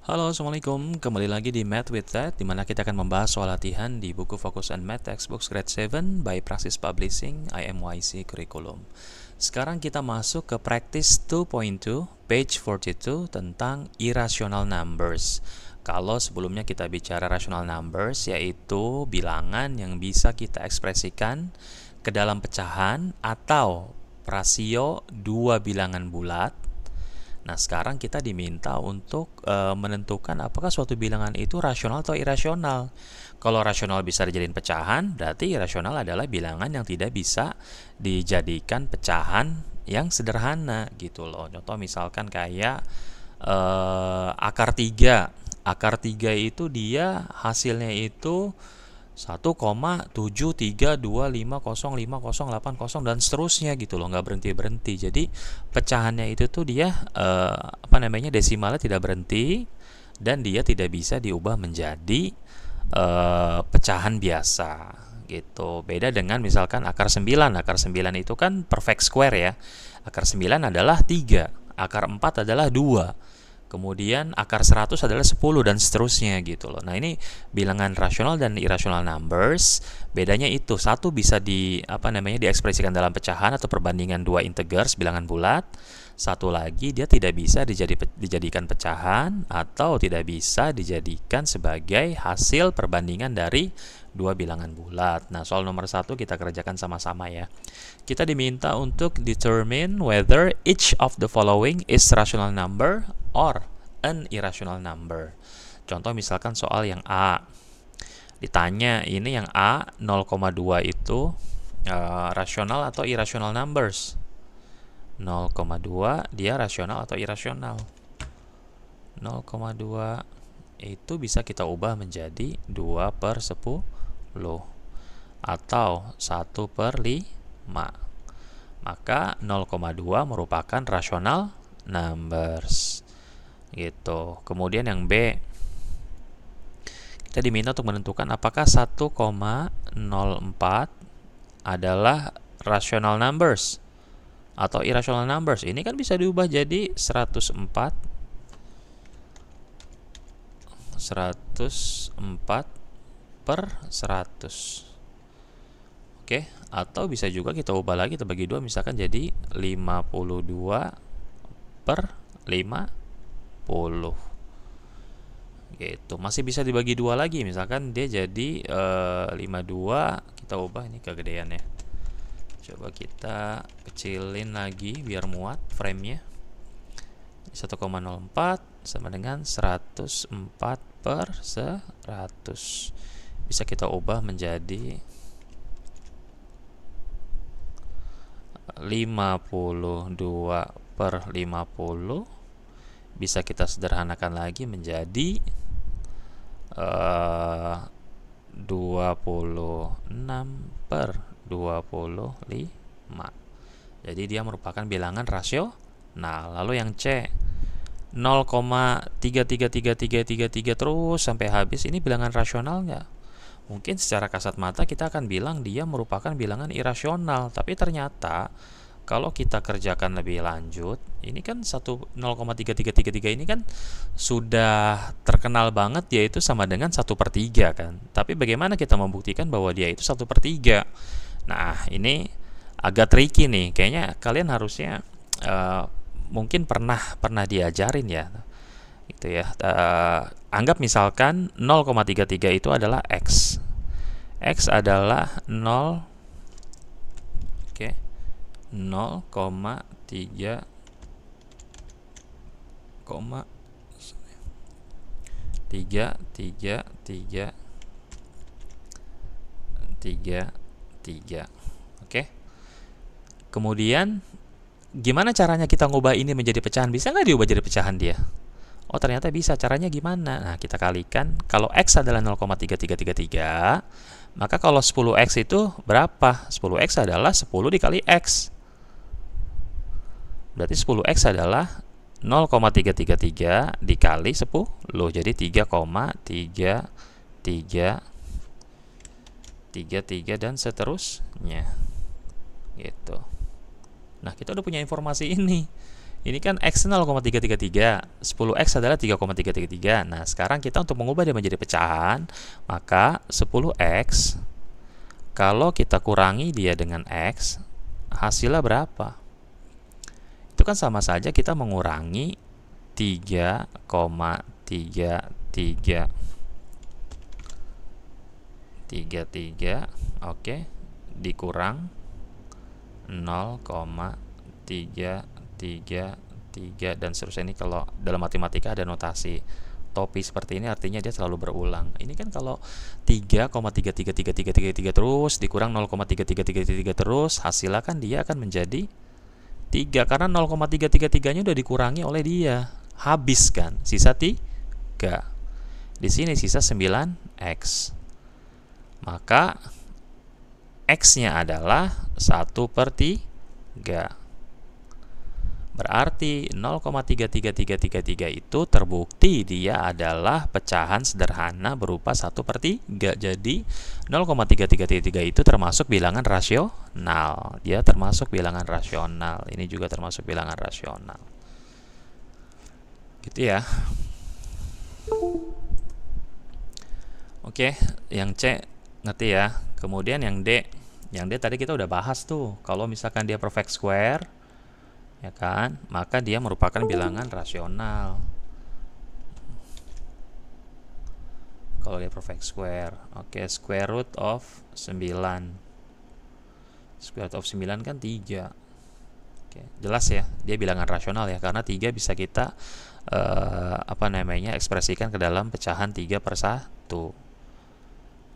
Halo, Assalamualaikum. Kembali lagi di Math with Ted, di mana kita akan membahas soal latihan di buku Focus on Math Textbooks Grade 7 by Praxis Publishing IMYC Curriculum. Sekarang kita masuk ke Practice 2.2, page 42 tentang irrational numbers. Kalau sebelumnya kita bicara rational numbers, yaitu bilangan yang bisa kita ekspresikan ke dalam pecahan atau rasio dua bilangan bulat. Nah, sekarang kita diminta untuk menentukan apakah suatu bilangan itu rasional atau irasional. Kalau rasional bisa dijadikan pecahan, berarti irasional adalah bilangan yang tidak bisa dijadikan pecahan yang sederhana gitu loh. Contoh misalkan kayak akar 3. Akar 3 itu dia hasilnya itu 1,732505080 dan seterusnya gitu loh, nggak berhenti-berhenti. Jadi pecahannya itu tuh dia desimalnya tidak berhenti dan dia tidak bisa diubah menjadi pecahan biasa gitu. Beda dengan misalkan akar 9. Akar 9 itu kan perfect square ya. Akar 9 adalah 3, akar 4 adalah 2. Kemudian akar 100 adalah 10 dan seterusnya gitu loh. Nah, ini bilangan rasional dan irrational numbers. Bedanya itu, satu bisa diekspresikan dalam pecahan atau perbandingan dua integers bilangan bulat. Satu lagi dia tidak bisa dijadikan pecahan atau tidak bisa dijadikan sebagai hasil perbandingan dari dua bilangan bulat. Nah, soal nomor 1 kita kerjakan sama-sama ya. Kita diminta untuk determine whether each of the following is rational number or an irrational number. Contoh misalkan soal yang A. Ditanya ini yang A 0,2 itu rasional atau irrational numbers. 0,2 dia rasional atau irasional. 0,2 itu bisa kita ubah menjadi 2/10 atau 1/5. Maka 0,2 merupakan rasional numbers gitu. Kemudian yang B, kita diminta untuk menentukan apakah 1,04 adalah rational numbers atau irrational numbers. Ini kan bisa diubah jadi 104 per 100. Oke, atau bisa juga kita ubah lagi, kita bagi 2 misalkan jadi 52 per 50 gitu. Masih bisa dibagi 2 lagi, misalkan dia jadi 52, kita ubah ini kegedean ya. Coba kita kecilin lagi biar muat frame-nya. 1,04 sama dengan 104 per 100. Bisa kita ubah menjadi 52 per 50. Bisa kita sederhanakan lagi menjadi 26 per 25. Jadi dia merupakan bilangan rasio. Nah, lalu yang C 0,33333 terus sampai habis, ini bilangan rasional nggak? Mungkin secara kasat mata kita akan bilang dia merupakan bilangan irasional, tapi ternyata kalau kita kerjakan lebih lanjut, ini kan 0,3333 ini kan sudah terkenal banget, yaitu sama dengan 1/3 kan. Tapi bagaimana kita membuktikan bahwa dia itu 1/3? Nah, ini agak tricky nih. Kayaknya kalian harusnya mungkin pernah diajarin ya. Gitu ya. Anggap misalkan 0,33 itu adalah X. X adalah 0, oke, 0,3 3 3 3 3 3. Oke. Kemudian gimana caranya kita ngubah ini menjadi pecahan? Bisa nggak diubah jadi pecahan dia? Oh, ternyata bisa. Caranya gimana? Nah, kita kalikan. Kalau X adalah 0,3333, maka kalau 10X itu berapa? 10X adalah 10 dikali X. Berarti 10X adalah 0,333 dikali 10. Jadi 3,333 dan seterusnya. Gitu. Nah, kita udah punya informasi ini. Ini kan X 0,333, 10X adalah 3,333. Nah, sekarang kita untuk mengubah dia menjadi pecahan, maka 10X, kalau kita kurangi dia dengan X, hasilnya berapa? Itu kan sama saja kita mengurangi 3,33, oke, dikurang 0,333 dan seterusnya. Ini kalau dalam matematika ada notasi topi seperti ini, artinya dia selalu berulang. Ini kan kalau 3,33333 terus dikurang 0,33333 terus, hasilnya kan dia akan menjadi 3 karena 0,333-nya udah dikurangi oleh dia. Habis kan, sisa 3. Di sini sisa 9X. Maka X-nya adalah 1/3. Berarti 0,33333 itu terbukti dia adalah pecahan sederhana berupa 1/3. Jadi 0,333 itu termasuk bilangan rasional. Dia termasuk bilangan rasional. Ini juga termasuk bilangan rasional. Gitu ya. Oke, yang C ngerti ya. Kemudian yang D. Yang D tadi kita udah bahas tuh. Kalau misalkan dia perfect square, ya kan, maka dia merupakan bilangan rasional. Kalau dia perfect square, oke, square root of 9. Square root of 9 kan 3. Oke, jelas ya, dia bilangan rasional ya, karena 3 bisa kita ekspresikan ke dalam pecahan 3/1.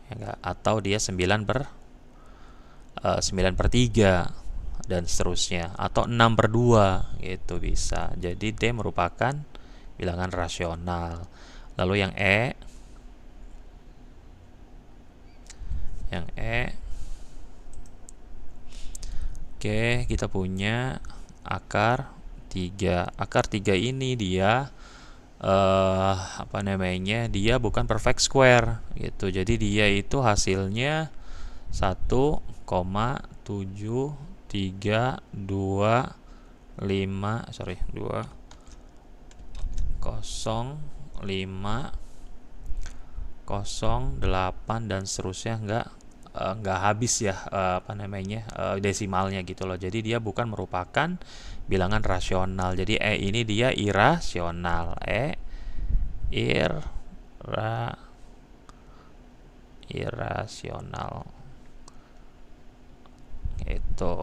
Ya, atau dia 9/3 dan seterusnya, atau 6/2 gitu bisa. Jadi D merupakan bilangan rasional. Lalu yang E, oke, kita punya akar 3. Akar 3 ini dia dia bukan perfect square gitu. Jadi dia itu hasilnya 1,23205,08 dan seterusnya, nggak habis ya desimalnya gitu loh. Jadi dia bukan merupakan bilangan rasional. Jadi E ini dia irasional. Irasional itu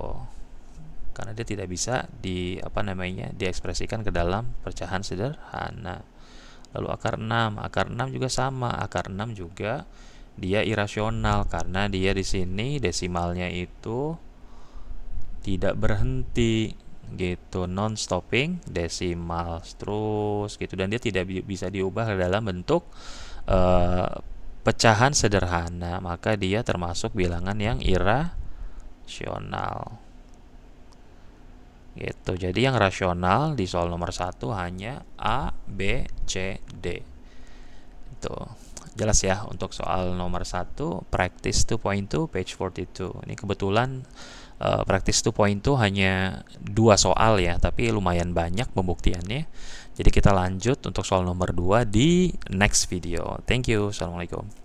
karena dia tidak bisa diekspresikan ke dalam pecahan sederhana. Lalu akar 6, akar 6 juga sama. Akar 6 juga dia irasional karena dia di sini desimalnya itu tidak berhenti gitu, non stopping desimal terus gitu, dan dia tidak bisa diubah dalam bentuk pecahan sederhana, maka dia termasuk bilangan yang irasional gitu. Jadi yang rasional di soal nomor 1 hanya A, B, C, D. Itu jelas ya untuk soal nomor 1 practice 2.2 page 42. Ini kebetulan practice 2.2 hanya 2 soal ya, tapi lumayan banyak pembuktiannya. Jadi kita lanjut untuk soal nomor 2 di next video. Thank you. Assalamualaikum.